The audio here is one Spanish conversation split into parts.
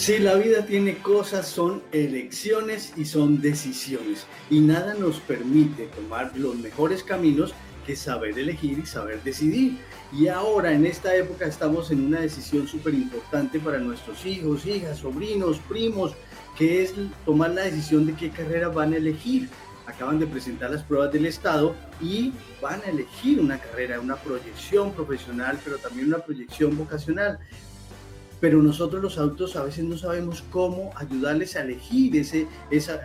Si la vida tiene cosas, son elecciones y son decisiones. Y nada nos permite tomar los mejores caminos que saber elegir y saber decidir. Y ahora, en esta época, estamos en una decisión súper importante para nuestros hijos, hijas, sobrinos, primos, que es tomar la decisión de qué carrera van a elegir. Acaban de presentar las pruebas del Estado y van a elegir una carrera, una proyección profesional, pero también una proyección vocacional. Pero nosotros los adultos a veces no sabemos cómo ayudarles a elegir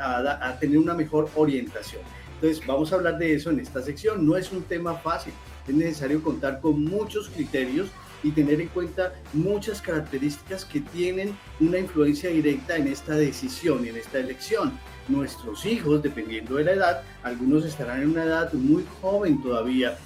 a tener una mejor orientación. Entonces vamos a hablar de eso en esta sección. No es un tema fácil, es necesario contar con muchos criterios y tener en cuenta muchas características que tienen una influencia directa en esta decisión, en esta elección. Nuestros hijos, dependiendo de la edad, algunos estarán en una edad muy joven todavía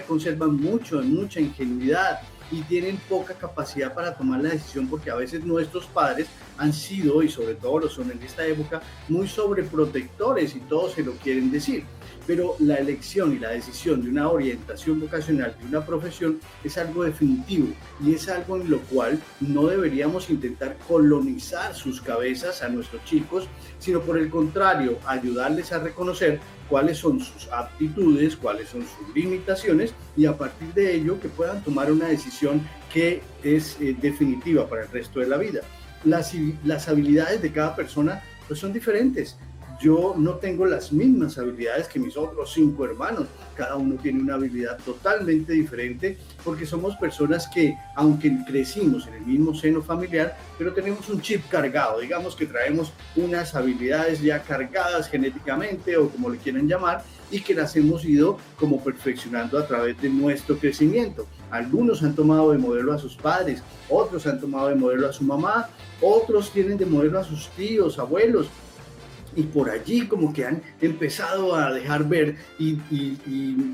conservan mucha ingenuidad y tienen poca capacidad para tomar la decisión, porque a veces nuestros padres han sido, y sobre todo lo son en esta época, muy sobreprotectores y todos se lo quieren decir. Pero la elección y la decisión de una orientación vocacional, de una profesión, es algo definitivo y es algo en lo cual no deberíamos intentar colonizar sus cabezas a nuestros chicos, sino por el contrario, ayudarles a reconocer cuáles son sus aptitudes, cuáles son sus limitaciones y a partir de ello que puedan tomar una decisión que es definitiva para el resto de la vida. Las habilidades de cada persona pues son diferentes. Yo no tengo las mismas habilidades que mis otros 5 hermanos. Cada uno tiene una habilidad totalmente diferente porque somos personas que, aunque crecimos en el mismo seno familiar, pero tenemos un chip cargado. Digamos que traemos unas habilidades ya cargadas genéticamente o como le quieran llamar y que las hemos ido como perfeccionando a través de nuestro crecimiento. Algunos han tomado de modelo a sus padres, otros han tomado de modelo a su mamá, otros tienen de modelo a sus tíos, abuelos. Y por allí como que han empezado a dejar ver y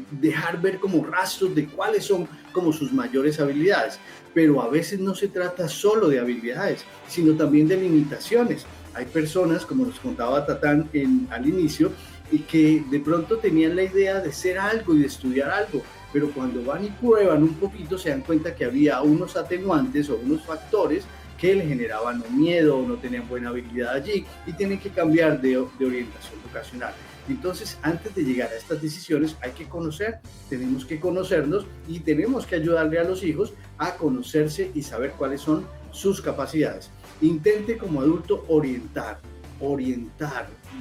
dejar ver como rastros de cuáles son como sus mayores habilidades. Pero a veces no se trata solo de habilidades, sino también de limitaciones. Hay personas, como nos contaba Tatán al inicio, y que de pronto tenían la idea de ser algo y de estudiar algo, pero cuando van y prueban un poquito se dan cuenta que había unos atenuantes o unos factores que le generaban miedo o no tenían buena habilidad allí y tienen que cambiar de orientación vocacional. Entonces, antes de llegar a estas decisiones hay que tenemos que conocernos y tenemos que ayudarle a los hijos a conocerse y saber cuáles son sus capacidades. Intente como adulto orientar,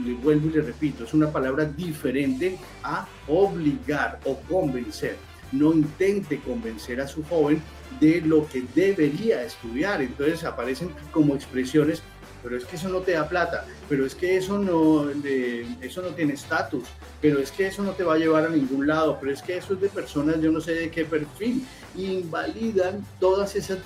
le vuelvo y le repito, es una palabra diferente a obligar o convencer. No intente convencer a su joven de lo que debería estudiar. Entonces aparecen como expresiones, pero es que eso no te da plata, pero es que eso no tiene estatus, pero es que eso no te va a llevar a ningún lado, pero es que eso es de personas yo no sé de qué perfil. Invalidan todas esas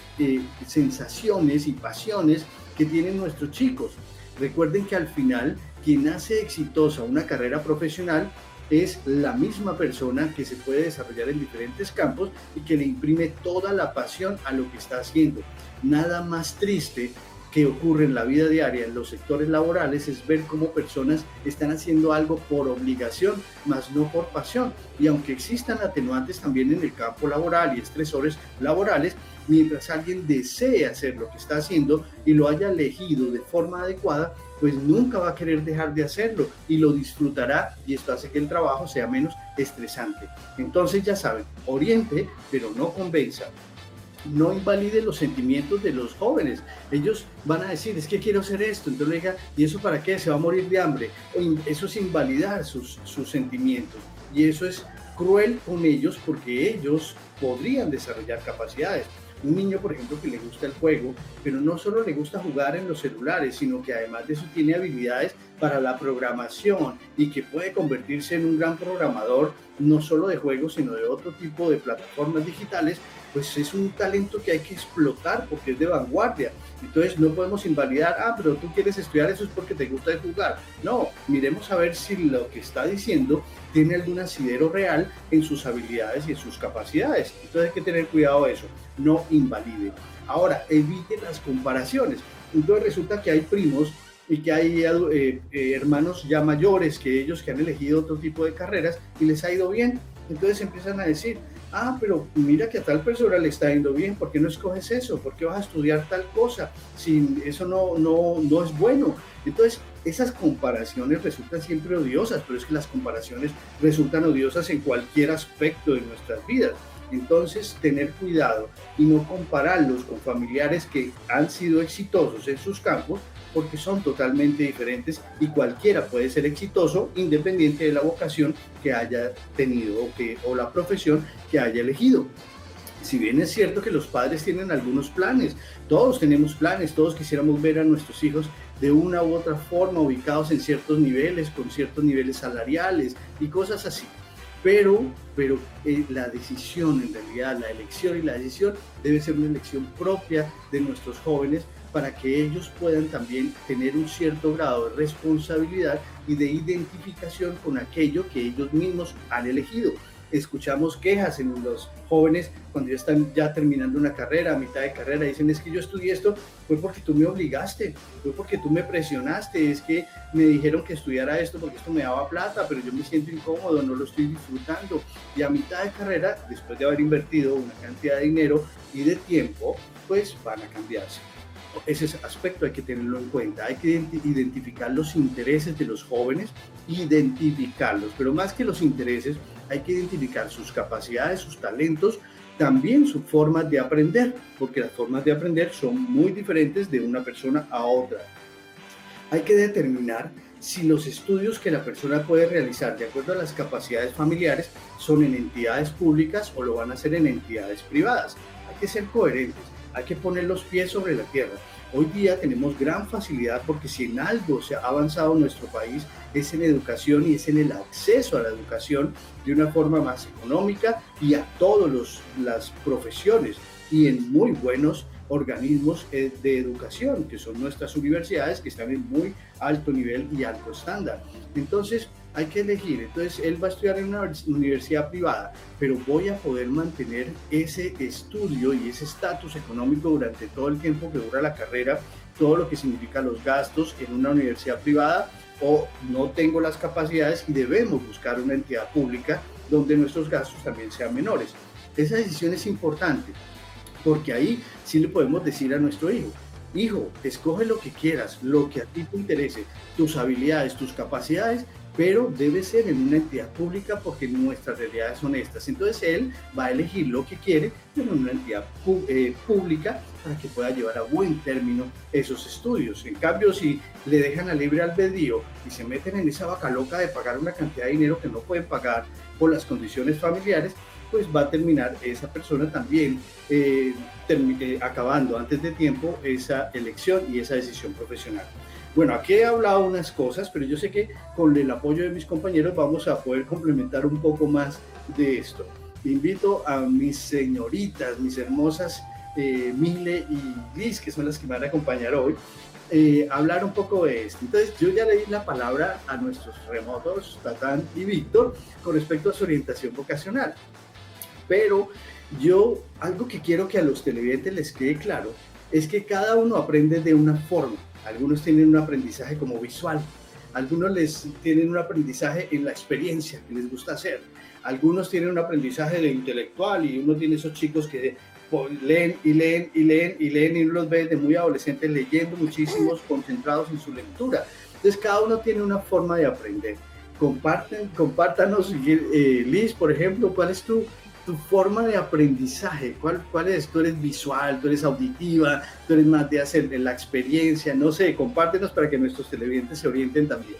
sensaciones y pasiones que tienen nuestros chicos. Recuerden que al final quien hace exitosa una carrera profesional es la misma persona que se puede desarrollar en diferentes campos y que le imprime toda la pasión a lo que está haciendo. Nada más triste que ocurre en la vida diaria, en los sectores laborales, es ver cómo personas están haciendo algo por obligación, más no por pasión. Y aunque existan atenuantes también en el campo laboral y estresores laborales, mientras alguien desee hacer lo que está haciendo y lo haya elegido de forma adecuada, pues nunca va a querer dejar de hacerlo y lo disfrutará y esto hace que el trabajo sea menos estresante. Entonces ya saben, oriente, pero no convenza. No invalide los sentimientos de los jóvenes. Ellos van a decir, es que quiero hacer esto. Entonces le diga, ¿y eso para qué? Se va a morir de hambre. Eso es invalidar sus sentimientos. Y eso es cruel con ellos porque ellos podrían desarrollar capacidades. Un niño, por ejemplo, que le gusta el juego, pero no solo le gusta jugar en los celulares, sino que además de eso tiene habilidades para la programación y que puede convertirse en un gran programador, no solo de juegos, sino de otro tipo de plataformas digitales, pues es un talento que hay que explotar porque es de vanguardia. Entonces no podemos invalidar, pero tú quieres estudiar eso es porque te gusta jugar. No, miremos a ver si lo que está diciendo tiene algún asidero real en sus habilidades y en sus capacidades. Entonces hay que tener cuidado de eso, no invalide. Ahora, evite las comparaciones. Entonces resulta que hay primos y que hay hermanos ya mayores que ellos que han elegido otro tipo de carreras y les ha ido bien. Entonces empiezan a decir, Ah, pero mira que a tal persona le está yendo bien, ¿por qué no escoges eso? ¿Por qué vas a estudiar tal cosa? Si eso no es bueno. Entonces, esas comparaciones resultan siempre odiosas, pero es que las comparaciones resultan odiosas en cualquier aspecto de nuestras vidas. Entonces, tener cuidado y no compararlos con familiares que han sido exitosos en sus campos, porque son totalmente diferentes y cualquiera puede ser exitoso independiente de la vocación que haya tenido o la profesión que haya elegido. Si bien es cierto que los padres tienen algunos planes, todos tenemos planes, todos quisiéramos ver a nuestros hijos de una u otra forma ubicados en ciertos niveles, con ciertos niveles salariales y cosas así. Pero la decisión, en realidad, la elección y la decisión debe ser una elección propia de nuestros jóvenes para que ellos puedan también tener un cierto grado de responsabilidad y de identificación con aquello que ellos mismos han elegido. Escuchamos quejas en los jóvenes cuando ya están ya terminando una carrera, a mitad de carrera, dicen: es que yo estudié esto, fue porque tú me obligaste, fue porque tú me presionaste, es que me dijeron que estudiara esto porque esto me daba plata, pero yo me siento incómodo, no lo estoy disfrutando. Y a mitad de carrera, después de haber invertido una cantidad de dinero y de tiempo, pues van a cambiarse. Ese aspecto hay que tenerlo en cuenta, hay que identificar los intereses de los jóvenes, identificarlos, pero más que los intereses, hay que identificar sus capacidades, sus talentos, también sus formas de aprender, porque las formas de aprender son muy diferentes de una persona a otra. Hay que determinar si los estudios que la persona puede realizar de acuerdo a las capacidades familiares son en entidades públicas o lo van a hacer en entidades privadas. Hay que ser coherentes, hay que poner los pies sobre la tierra. Hoy día tenemos gran facilidad porque si en algo se ha avanzado en nuestro país es en educación y es en el acceso a la educación de una forma más económica y a todas las profesiones y en muy buenos organismos de educación, que son nuestras universidades, que están en muy alto nivel y alto estándar. Entonces, hay que elegir. Entonces, él va a estudiar en una universidad privada, pero voy a poder mantener ese estudio y ese estatus económico durante todo el tiempo que dura la carrera, todo lo que significa los gastos en una universidad privada, o no tengo las capacidades y debemos buscar una entidad pública donde nuestros gastos también sean menores. Esa decisión es importante, porque ahí sí le podemos decir a nuestro hijo, escoge lo que quieras, lo que a ti te interese, tus habilidades, tus capacidades, pero debe ser en una entidad pública porque nuestras realidades son estas. Entonces él va a elegir lo que quiere, pero en una entidad pública para que pueda llevar a buen término esos estudios. En cambio, si le dejan a libre albedrío y se meten en esa vaca loca de pagar una cantidad de dinero que no pueden pagar por las condiciones familiares, pues va a terminar esa persona también acabando antes de tiempo esa elección y esa decisión profesional. Bueno, aquí he hablado unas cosas, pero yo sé que con el apoyo de mis compañeros vamos a poder complementar un poco más de esto. Invito a mis señoritas, mis hermosas Mile y Liz, que son las que me van a acompañar hoy, hablar un poco de esto. Entonces, yo ya le di la palabra a nuestros remotos, Tatán y Víctor, con respecto a su orientación vocacional. Pero yo, algo que quiero que a los televidentes les quede claro, es que cada uno aprende de una forma. Algunos tienen un aprendizaje como visual, algunos tienen un aprendizaje en la experiencia que les gusta hacer, algunos tienen un aprendizaje de intelectual y uno tiene esos chicos que leen y leen y leen y leen y uno los ve de muy adolescentes leyendo muchísimos, concentrados en su lectura. Entonces cada uno tiene una forma de aprender. Compártanos, Liz, por ejemplo, ¿cuál es tu forma de aprendizaje? ¿Cuál es? ¿Tú eres visual? ¿Tú eres auditiva? ¿Tú eres más de hacer la experiencia? No sé, compártenos para que nuestros televidentes se orienten también.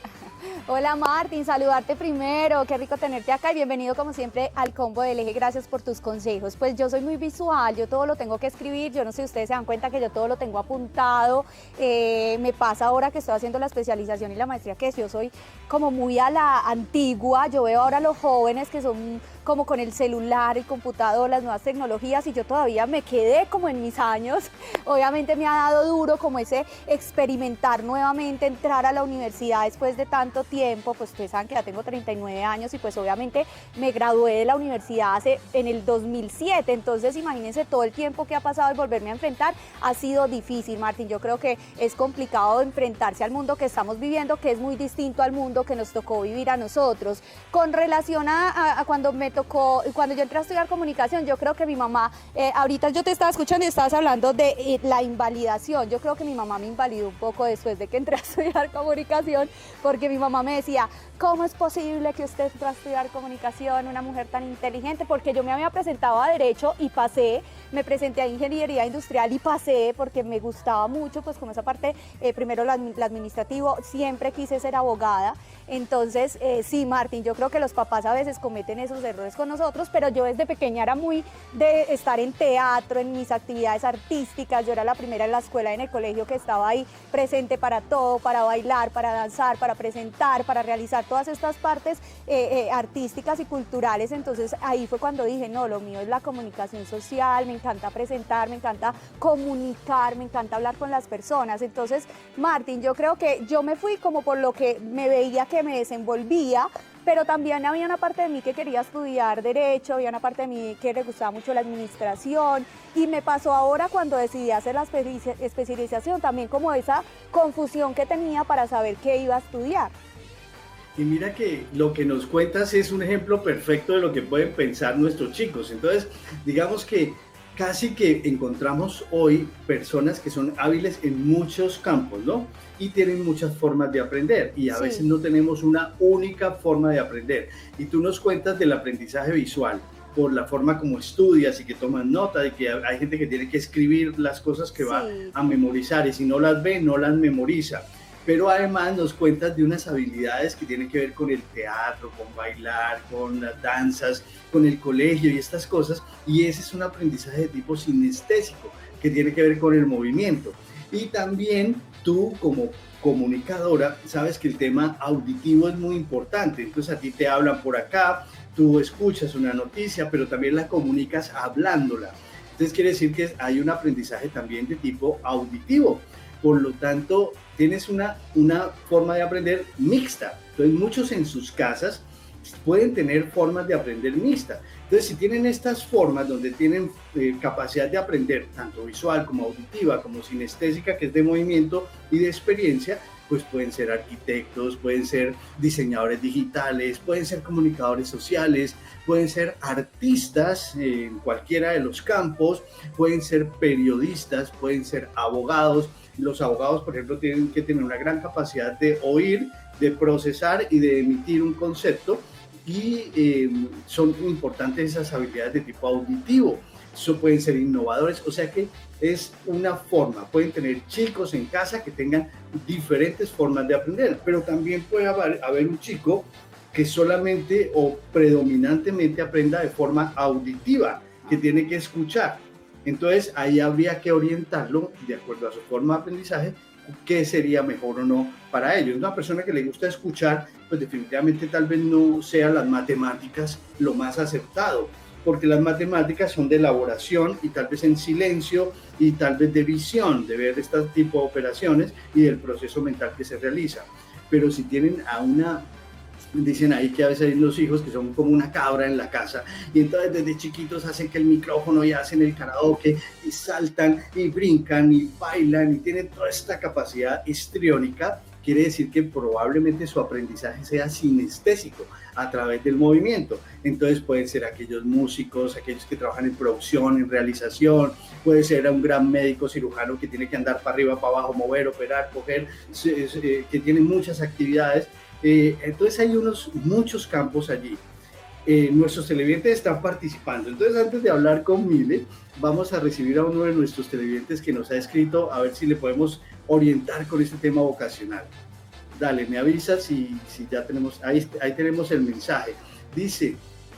Hola Martín, saludarte primero, qué rico tenerte acá y bienvenido como siempre al Combo del Eje, gracias por tus consejos. Pues yo soy muy visual, yo todo lo tengo que escribir, yo no sé si ustedes se dan cuenta que yo todo lo tengo apuntado, me pasa ahora que estoy haciendo la especialización y la maestría que yo soy como muy a la antigua, yo veo ahora a los jóvenes que son como con el celular, el computador, las nuevas tecnologías y yo todavía me quedé como en mis años. Obviamente me ha dado duro como ese experimentar nuevamente, entrar a la universidad después de tanto tiempo, pues ustedes saben que ya tengo 39 años y pues obviamente me gradué de la universidad en el 2007, entonces imagínense todo el tiempo que ha pasado al volverme a enfrentar, ha sido difícil, Martín. Yo creo que es complicado enfrentarse al mundo que estamos viviendo, que es muy distinto al mundo que nos tocó vivir a nosotros. Con relación a cuando me tocó, cuando yo entré a estudiar comunicación, yo creo que mi mamá, ahorita yo te estaba escuchando y estabas hablando de la invalidación. Yo creo que mi mamá me invalidó un poco después de que entré a estudiar comunicación, porque mi mamá me decía, ¿cómo es posible que usted entró a estudiar comunicación, una mujer tan inteligente? Porque yo me había presentado a Derecho y pasé, me presenté a Ingeniería Industrial y pasé porque me gustaba mucho, pues como esa parte, primero lo administrativo, siempre quise ser abogada. Entonces, sí, Martín, yo creo que los papás a veces cometen esos errores con nosotros, pero yo desde pequeña era muy de estar en teatro, en mis actividades artísticas. Yo era la primera en la escuela, en el colegio, que estaba ahí presente para todo, para bailar, para danzar, para presentar, para realizar todas estas partes artísticas y culturales. Entonces ahí fue cuando dije, no, lo mío es la comunicación social, me encanta presentar, me encanta comunicar, me encanta hablar con las personas. Entonces, Martín, yo creo que yo me fui como por lo que me veía que me desenvolvía, pero también había una parte de mí que quería estudiar Derecho, había una parte de mí que le gustaba mucho la administración, y me pasó ahora cuando decidí hacer la especialización, también como esa confusión que tenía para saber qué iba a estudiar. Y mira que lo que nos cuentas es un ejemplo perfecto de lo que pueden pensar nuestros chicos. Entonces, digamos que casi que encontramos hoy personas que son hábiles en muchos campos, ¿no? Y tienen muchas formas de aprender y a Sí. veces no tenemos una única forma de aprender. Y tú nos cuentas del aprendizaje visual, por la forma como estudias y que tomas nota, de que hay gente que tiene que escribir las cosas que va a memorizar y si no las ve, no las memoriza. Pero además nos cuentas de unas habilidades que tienen que ver con el teatro, con bailar, con las danzas, con el colegio y estas cosas, y ese es un aprendizaje de tipo sinestésico, que tiene que ver con el movimiento. Y también tú como comunicadora sabes que el tema auditivo es muy importante, entonces a ti te hablan por acá, tú escuchas una noticia, pero también la comunicas hablándola. Entonces quiere decir que hay un aprendizaje también de tipo auditivo. Por lo tanto, tienes una forma de aprender mixta. Entonces, muchos en sus casas pueden tener formas de aprender mixta. Entonces, si tienen estas formas donde tienen capacidad de aprender tanto visual como auditiva, como sinestésica, que es de movimiento y de experiencia, pues pueden ser arquitectos, pueden ser diseñadores digitales, pueden ser comunicadores sociales, pueden ser artistas en cualquiera de los campos, pueden ser periodistas, pueden ser abogados. Los abogados, por ejemplo, tienen que tener una gran capacidad de oír, de procesar y de emitir un concepto, y son importantes esas habilidades de tipo auditivo. Eso pueden ser innovadores, o sea que es una forma. Pueden tener chicos en casa que tengan diferentes formas de aprender, pero también puede haber un chico que solamente o predominantemente aprenda de forma auditiva, que tiene que escuchar. Entonces ahí habría que orientarlo de acuerdo a su forma de aprendizaje, qué sería mejor o no para ellos. Una persona que le gusta escuchar, pues definitivamente tal vez no sea las matemáticas lo más acertado, porque las matemáticas son de elaboración y tal vez en silencio y tal vez de visión, de ver este tipo de operaciones y del proceso mental que se realiza. Pero si tienen a una... Dicen ahí que a veces hay los hijos que son como una cabra en la casa y entonces desde chiquitos hacen que el micrófono y hacen el karaoke y saltan y brincan y bailan y tienen toda esta capacidad histriónica. Quiere decir que probablemente su aprendizaje sea sinestésico a través del movimiento. Entonces pueden ser aquellos músicos, aquellos que trabajan en producción, en realización, puede ser un gran médico cirujano que tiene que andar para arriba, para abajo, mover, operar, coger, que tiene muchas actividades. Entonces hay muchos campos allí. Nuestros televidentes están participando. Entonces, antes de hablar con Mile, vamos a recibir a uno de nuestros televidentes que nos ha escrito, a ver si le podemos orientar con este tema vocacional. Dale, me avisas si ya tenemos, ahí tenemos el mensaje. Dice: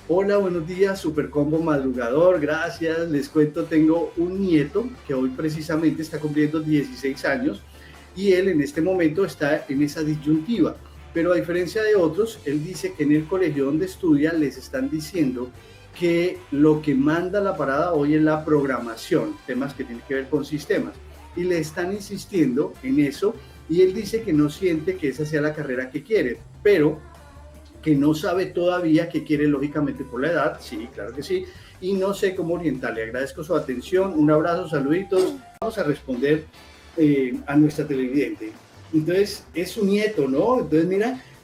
hola, buenos días, Supercombo Madrugador, gracias. Les cuento, tengo un nieto que hoy precisamente está cumpliendo 16 años y él en este momento está en esa disyuntiva. Pero a diferencia de otros, él dice que en el colegio donde estudia les están diciendo que lo que manda la parada hoy es la programación, temas que tienen que ver con sistemas. Y le están insistiendo en eso y él dice que no siente que esa sea la carrera que quiere, pero que no sabe todavía qué quiere lógicamente por la edad, sí, claro que sí, y no sé cómo orientarle. Agradezco su atención, un abrazo, saluditos. Vamos a responder a nuestra televidente. Entonces, es su nieto, ¿no? Entonces,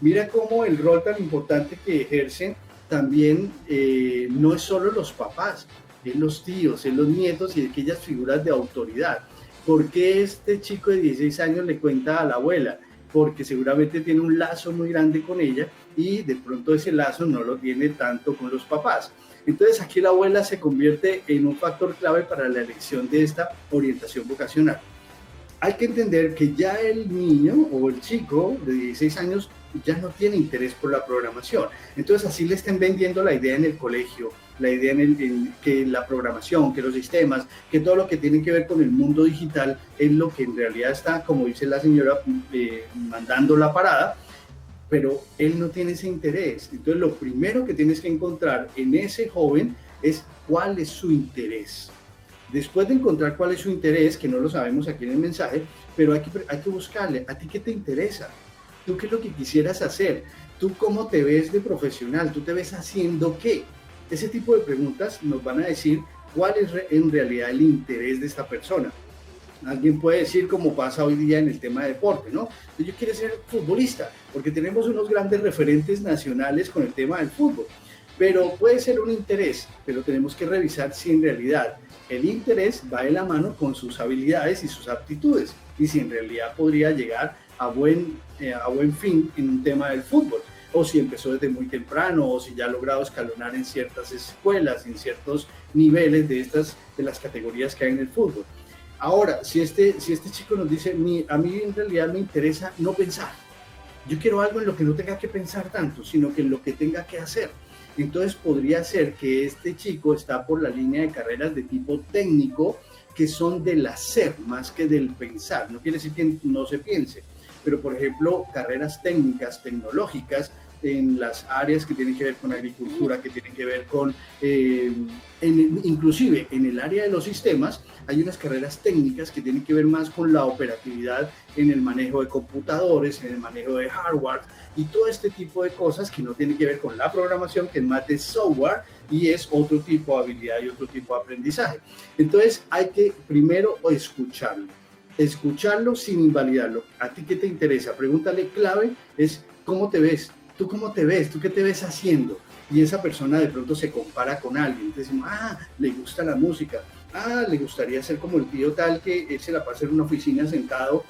mira cómo el rol tan importante que ejercen también no es solo los papás, es los tíos, es los nietos y aquellas figuras de autoridad. ¿Por qué este chico de 16 años le cuenta a la abuela? Porque seguramente tiene un lazo muy grande con ella y de pronto ese lazo no lo tiene tanto con los papás. Entonces aquí la abuela se convierte en un factor clave para la elección de esta orientación vocacional. Hay que entender que ya el niño o el chico de 16 años ya no tiene interés por la programación. Entonces así le estén vendiendo la idea en el colegio, la idea en que la programación, que los sistemas, que todo lo que tiene que ver con el mundo digital es lo que en realidad está, como dice la señora, mandando la parada, pero él no tiene ese interés. Entonces lo primero que tienes que encontrar en ese joven es cuál es su interés. Después de encontrar cuál es su interés, que no lo sabemos aquí en el mensaje, pero hay que buscarle, ¿a ti qué te interesa? ¿Tú qué es lo que quisieras hacer? ¿Tú cómo te ves de profesional? ¿Tú te ves haciendo qué? Ese tipo de preguntas nos van a decir cuál es en realidad el interés de esta persona. Alguien puede decir, como pasa hoy día en el tema de deporte, ¿no? Yo quiero ser futbolista, porque tenemos unos grandes referentes nacionales con el tema del fútbol. Pero puede ser un interés, pero tenemos que revisar si en realidad el interés va de la mano con sus habilidades y sus aptitudes, y si en realidad podría llegar a buen fin en un tema del fútbol, o si empezó desde muy temprano, o si ya ha logrado escalonar en ciertas escuelas, en ciertos niveles de las categorías que hay en el fútbol. Ahora, si este chico nos dice, a mí en realidad me interesa no pensar, yo quiero algo en lo que no tenga que pensar tanto, sino que en lo que tenga que hacer. Entonces podría ser que este chico está por la línea de carreras de tipo técnico, que son del hacer más que del pensar. No quiere decir que no se piense, pero por ejemplo carreras técnicas, tecnológicas, en las áreas que tienen que ver con agricultura, que tienen que ver con, inclusive en el área de los sistemas, hay unas carreras técnicas que tienen que ver más con la operatividad en el manejo de computadores, en el manejo de hardware y todo este tipo de cosas que no tienen que ver con la programación, que es más de software y es otro tipo de habilidad y otro tipo de aprendizaje. Entonces hay que primero escucharlo sin invalidarlo. ¿A ti qué te interesa? Pregúntale clave es ¿cómo te ves? ¿Tú cómo te ves? ¿Tú qué te ves haciendo? Y esa persona de pronto se compara con alguien. Entonces, le gusta la música. Le gustaría ser como el tío tal que él se la pasa en una oficina sentado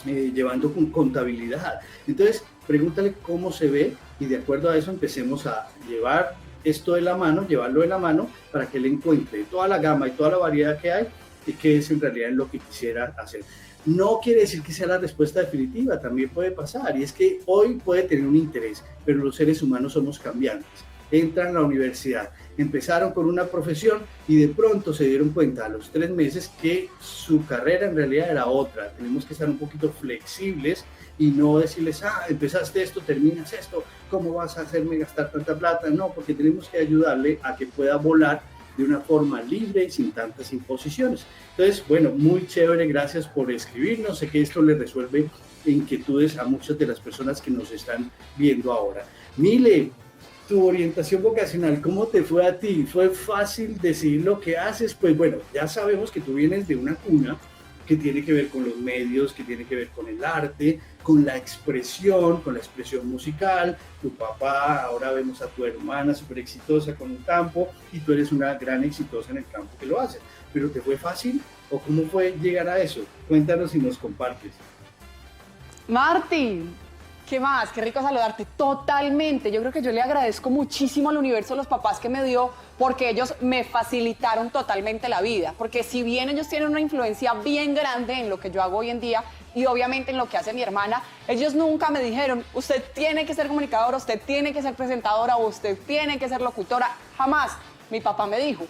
llevando con contabilidad. Entonces, pregúntale cómo se ve y de acuerdo a eso empecemos a llevarlo de la mano para que él encuentre toda la gama y toda la variedad que hay y que es en realidad lo que quisiera hacer. No quiere decir que sea la respuesta definitiva, también puede pasar, y es que hoy puede tener un interés, pero los seres humanos somos cambiantes. Entran a la universidad, empezaron con una profesión y de pronto se dieron cuenta a los 3 meses que su carrera en realidad era otra. Tenemos que estar un poquito flexibles y no decirles, empezaste esto, terminas esto, ¿cómo vas a hacerme gastar tanta plata? No, porque tenemos que ayudarle a que pueda volar de una forma libre y sin tantas imposiciones. Entonces, bueno, muy chévere, gracias por escribirnos, sé que esto le resuelve inquietudes a muchas de las personas que nos están viendo ahora. Mile, tu orientación vocacional, ¿cómo te fue a ti? ¿Fue fácil decidir lo que haces? Pues bueno, ya sabemos que tú vienes de una cuna que tiene que ver con los medios, que tiene que ver con el arte, con la expresión musical. Tu papá, ahora vemos a tu hermana súper exitosa con un campo y tú eres una gran exitosa en el campo que lo haces. ¿Pero te fue fácil o cómo fue llegar a eso? Cuéntanos y nos compartes. Martín, ¿qué más? Qué rico saludarte. Totalmente. Yo creo que yo le agradezco muchísimo al universo, a los papás que me dio, porque ellos me facilitaron totalmente la vida. Porque si bien ellos tienen una influencia bien grande en lo que yo hago hoy en día y obviamente en lo que hace mi hermana, ellos nunca me dijeron, usted tiene que ser comunicadora, usted tiene que ser presentadora o usted tiene que ser locutora. Jamás. Mi papá me dijo,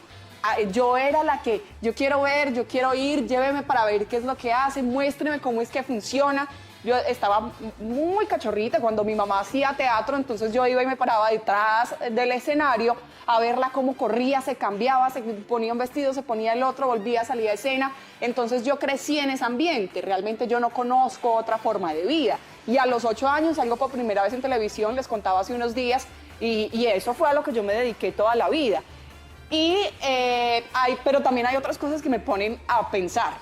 yo era la que, yo quiero ver, yo quiero ir, lléveme para ver qué es lo que hace, muéstreme cómo es que funciona. yo estaba muy cachorrita cuando mi mamá hacía teatro, entonces yo iba y me paraba detrás del escenario a verla cómo corría, se cambiaba, se ponía un vestido, se ponía el otro, volvía, salía a escena. Entonces yo crecí en ese ambiente, realmente yo no conozco otra forma de vida. Y a los 8 años salgo por primera vez en televisión, les contaba hace unos días, y eso fue a lo que yo me dediqué toda la vida. Pero también hay otras cosas que me ponen a pensar.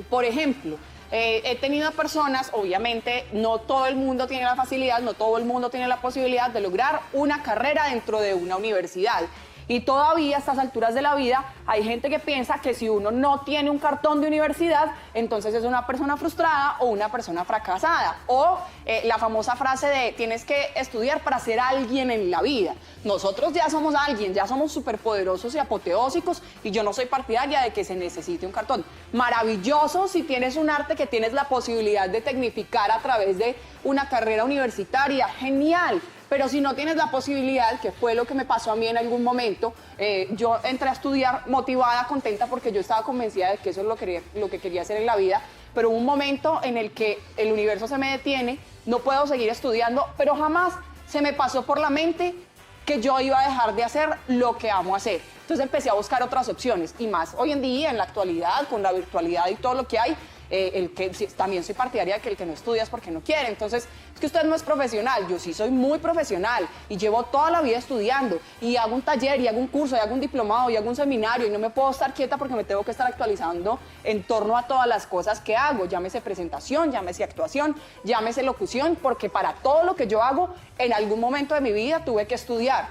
Por ejemplo, he tenido personas, obviamente no todo el mundo tiene la facilidad, no todo el mundo tiene la posibilidad de lograr una carrera dentro de una universidad. Y todavía a estas alturas de la vida hay gente que piensa que si uno no tiene un cartón de universidad, entonces es una persona frustrada o una persona fracasada. O la famosa frase de tienes que estudiar para ser alguien en la vida. Nosotros ya somos alguien, ya somos superpoderosos y apoteósicos, y yo no soy partidaria de que se necesite un cartón. Maravilloso si tienes un arte que tienes la posibilidad de tecnificar a través de una carrera universitaria, genial. Pero si no tienes la posibilidad, que fue lo que me pasó a mí en algún momento, yo entré a estudiar motivada, contenta, porque yo estaba convencida de que eso es lo que quería hacer en la vida, pero hubo un momento en el que el universo se me detiene, no puedo seguir estudiando, pero jamás se me pasó por la mente que yo iba a dejar de hacer lo que amo hacer. Entonces empecé a buscar otras opciones, y más hoy en día, en la actualidad, con la virtualidad y todo lo que hay, también soy partidaria de que el que no estudia es porque no quiere. Entonces, es que usted no es profesional, yo sí soy muy profesional y llevo toda la vida estudiando y hago un taller y hago un curso y hago un diplomado y hago un seminario, y no me puedo estar quieta porque me tengo que estar actualizando en torno a todas las cosas que hago, llámese presentación, llámese actuación, llámese locución, porque para todo lo que yo hago, en algún momento de mi vida tuve que estudiar.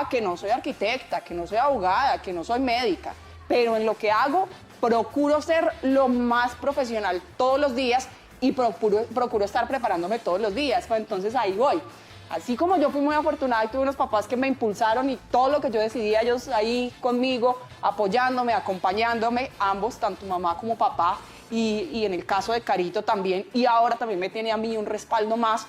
Que no soy arquitecta, que no soy abogada, que no soy médica, pero en lo que hago procuro ser lo más profesional todos los días y procuro estar preparándome todos los días. Pues entonces ahí voy. Así como yo fui muy afortunada y tuve unos papás que me impulsaron, y todo lo que yo decidí, ellos ahí conmigo, apoyándome, acompañándome, ambos, tanto mamá como papá, y en el caso de Carito también, y ahora también me tiene a mí un respaldo más.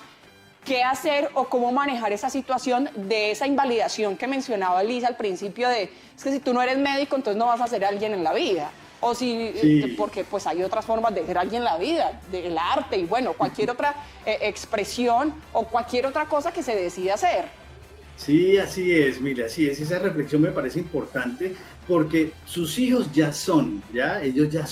¿Qué hacer o cómo manejar esa situación de esa invalidación que mencionaba Lisa al principio de, es que si tú no eres médico, entonces no vas a ser alguien en la vida? O si, sí. Porque pues hay otras formas de ser alguien en la vida, del arte y bueno, cualquier otra expresión o cualquier otra cosa que se decida hacer. Sí, así es, mira, así es. Esa reflexión me parece importante porque sus hijos ya son, ellos ya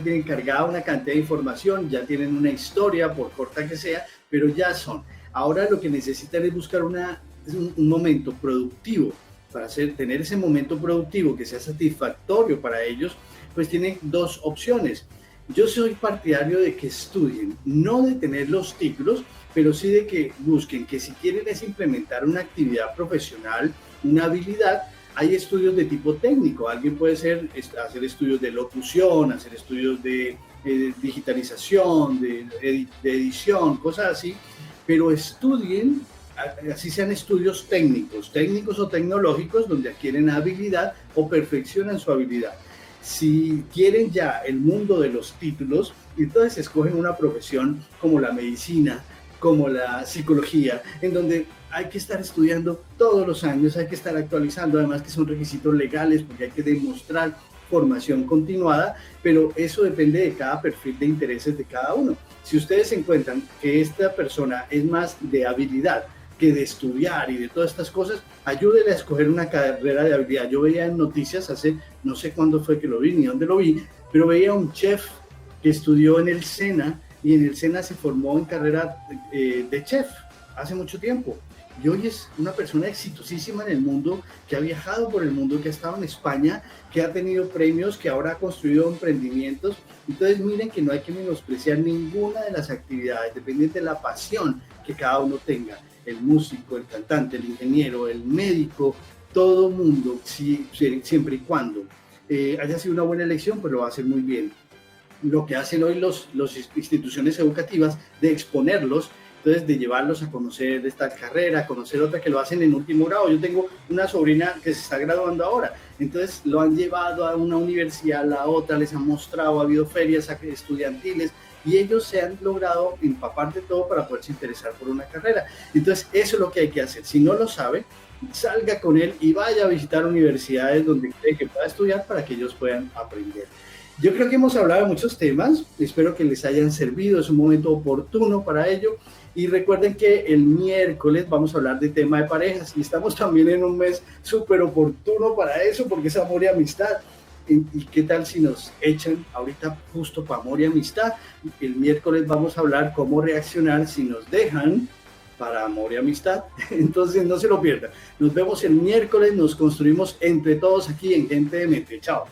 tienen cargada una cantidad de información, ya tienen una historia, por corta que sea, pero ya son. Ahora lo que necesitan es buscar un momento productivo. Para tener ese momento productivo que sea satisfactorio para ellos, pues tienen dos opciones. Yo soy partidario de que estudien, no de tener los títulos, pero sí de que busquen, que si quieren es implementar una actividad profesional, una habilidad. Hay estudios de tipo técnico, alguien puede hacer estudios de locución, hacer estudios de digitalización, de edición, cosas así, pero estudien, así sean estudios técnicos o tecnológicos, donde adquieren habilidad o perfeccionan su habilidad. Si quieren ya el mundo de los títulos, entonces escogen una profesión como la medicina, como la psicología, en donde hay que estar estudiando todos los años, hay que estar actualizando, además que son requisitos legales porque hay que demostrar formación continuada, pero eso depende de cada perfil de intereses de cada uno. Si ustedes encuentran que esta persona es más de habilidad que de estudiar y de todas estas cosas, ayúdenle a escoger una carrera de habilidad. Yo veía en noticias hace, no sé cuándo fue que lo vi ni dónde lo vi, pero veía un chef que estudió en el SENA y en el SENA se formó en carrera de chef hace mucho tiempo. Y hoy es una persona exitosísima en el mundo, que ha viajado por el mundo, que ha estado en España, que ha tenido premios, que ahora ha construido emprendimientos. Entonces miren que no hay que menospreciar ninguna de las actividades, dependiente de la pasión que cada uno tenga. El músico, el cantante, el ingeniero, el médico, todo mundo, siempre y cuando haya sido una buena elección, pues lo va a hacer muy bien. Lo que hacen hoy las instituciones educativas de exponerlos, entonces de llevarlos a conocer esta carrera, a conocer otra, que lo hacen en último grado. Yo tengo una sobrina que se está graduando ahora, entonces lo han llevado a una universidad, a la otra, les han mostrado, ha habido ferias estudiantiles, y ellos se han logrado empapar de todo para poderse interesar por una carrera. Entonces eso es lo que hay que hacer. Si no lo sabe, salga con él y vaya a visitar universidades donde cree que pueda estudiar para que ellos puedan aprender. Yo creo que hemos hablado de muchos temas, espero que les hayan servido, es un momento oportuno para ello. Y recuerden que el miércoles vamos a hablar de tema de parejas y estamos también en un mes súper oportuno para eso, porque es amor y amistad. ¿Y qué tal si nos echan ahorita justo para amor y amistad? El miércoles vamos a hablar cómo reaccionar si nos dejan para amor y amistad. Entonces no se lo pierdan. Nos vemos el miércoles, nos construimos entre todos aquí en Gente de Mente. Chao.